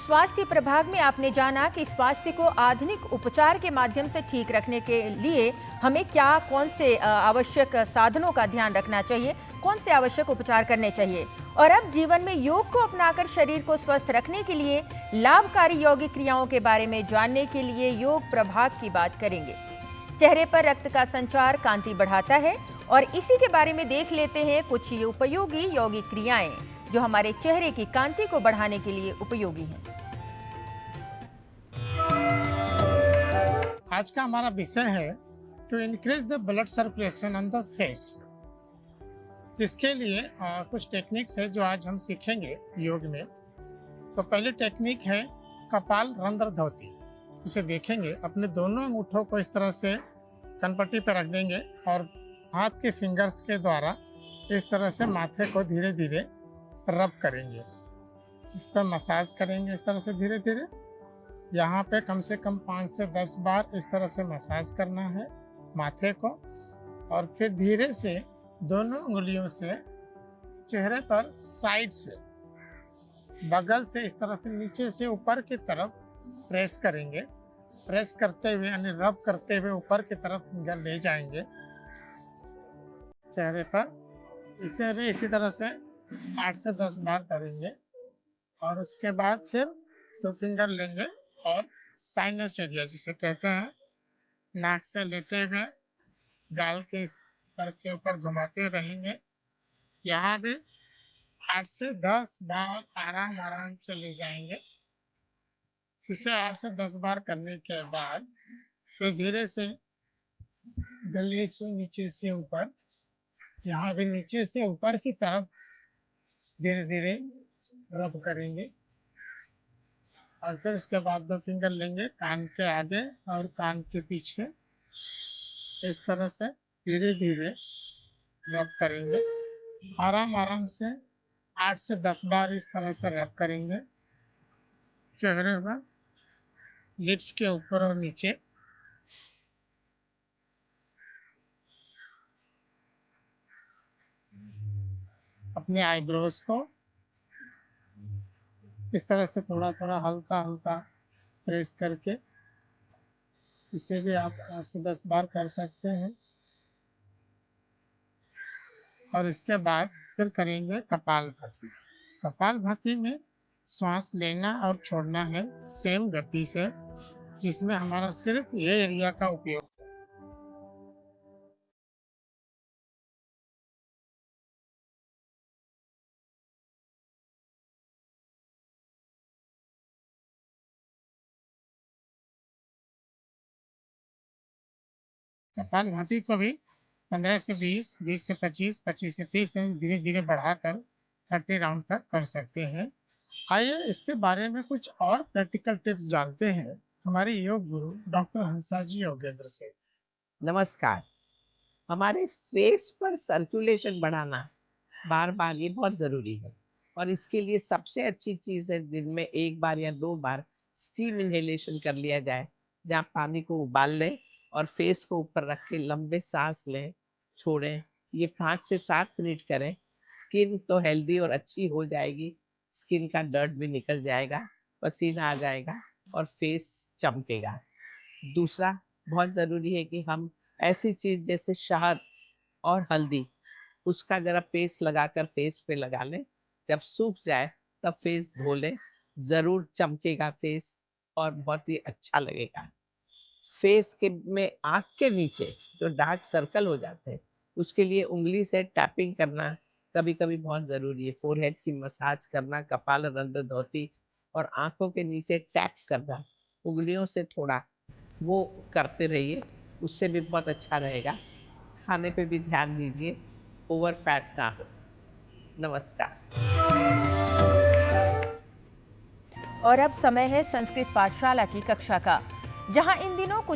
स्वास्थ्य प्रभाग में आपने जाना कि स्वास्थ्य को आधुनिक उपचार के माध्यम से ठीक रखने के लिए हमें कौन से आवश्यक साधनों का ध्यान रखना चाहिए, कौन से आवश्यक उपचार करने चाहिए। और अब जीवन में योग को अपनाकर शरीर को स्वस्थ रखने के लिए लाभकारी यौगिक क्रियाओं के बारे में जानने के लिए योग प्रभाग की बात करेंगे। चेहरे पर रक्त का संचार कांति बढ़ाता है और इसी के बारे में देख लेते हैं कुछ उपयोगी यौगिक क्रियाएं जो हमारे चेहरे की कांति को बढ़ाने के लिए उपयोगी हैं। आज का हमारा विषय है to increase the blood circulation on the face, जिसके लिए कुछ टेक्निक्स है जो आज हम सीखेंगे योग में। तो पहली टेक्निक है कपाल रंध्र धोती। उसे देखेंगे, अपने दोनों अंगूठों को इस तरह से कनपट्टी पर रख देंगे और हाथ के फिंगर्स के द्वारा इस तरह से माथे को धीरे धीरे रब करेंगे, इस पर मसाज करेंगे इस तरह से धीरे धीरे। यहाँ पे कम से कम 5 से 10 बार इस तरह से मसाज करना है माथे को, और फिर धीरे से दोनों उंगलियों से चेहरे पर साइड से, बगल से इस तरह से नीचे से ऊपर की तरफ प्रेस करेंगे। प्रेस करते हुए यानी रब करते हुए ऊपर की तरफ फिंगर ले जाएंगे चेहरे पर। इसे भी इसी तरह से 8 से 10 बार करेंगे और उसके बाद फिर 2 फिंगर लेंगे और साइनस एरिया जिसे कहते हैं, नाक से लेते हुए गाल के सर के ऊपर घुमाते रहेंगे। यहाँ भी 8 से 10 बार आराम आराम से ले जाएंगे। इसे 8 से 10 बार करने के बाद फिर धीरे से गले से नीचे से ऊपर, यहाँ भी नीचे से ऊपर की तरफ धीरे धीरे रब करेंगे और फिर उसके बाद 2 फिंगर लेंगे कान के आगे और कान के पीछे, इस तरह से धीरे धीरे रब करेंगे। आराम आराम से 8 से 10 बार इस तरह से रब करेंगे चेहरे पर, लिप्स के ऊपर और नीचे। अपने आईब्रोज को इस तरह से थोड़ा थोड़ा हल्का हल्का प्रेस करके, इसे भी आप 8 से 10 बार कर सकते हैं। और इसके बाद फिर करेंगे कपालभाति। कपालभाति में श्वास लेना और छोड़ना है सेम गति से, जिसमें हमारा सिर्फ ये एरिया का उपयोग। कपालभाति को भी 15 से 20, 20 से 25, 25 से 30 धीरे धीरे बढ़ाकर 30 राउंड तक कर सकते हैं। आइए इसके बारे में कुछ और प्रैक्टिकल टिप्स जानते हैं हमारे योग गुरु डॉक्टर हंसाजी योगेंद्र से। नमस्कार। हमारे फेस पर सर्कुलेशन बढ़ाना बार बार ये बहुत ज़रूरी है और इसके लिए सबसे अच्छी चीज़ है दिन में 1 बार या 2 बार स्टीम इनहेलेशन कर लिया जाए, जहाँ पानी को उबाल लें और फेस को ऊपर रख के लंबे सांस लें, छोड़ें। ये 5 से 7 मिनट करें। स्किन तो हेल्दी और अच्छी हो जाएगी, स्किन का डर्ट भी निकल जाएगा, पसीना आ जाएगा और फेस चमकेगा। दूसरा बहुत ज़रूरी है कि हम ऐसी चीज़ जैसे शहद और हल्दी, उसका ज़रा पेस्ट लगाकर फेस पे लगा लें। जब सूख जाए तब फेस धो लें, ज़रूर चमकेगा फेस और बहुत ही अच्छा लगेगा। फेस के में आँख के नीचे जो डार्क सर्कल हो जाते हैं, उसके लिए उंगली से टैपिंग करना कभी-कभी बहुत ज़रूरी है। फोरहेड की मसाज करना, कपाल रंध्र धोती और आँखों के नीचे टैप करना, उंगलियों से थोड़ा वो करते रहिए, उससे भी बहुत अच्छा रहेगा। खाने पे भी ध्यान दीजिए, ओवर फैट ना हो। नमस्कार। और अब समय है संस्कृत पाठशाला की कक्षा का, जहां इन दिनों कुछ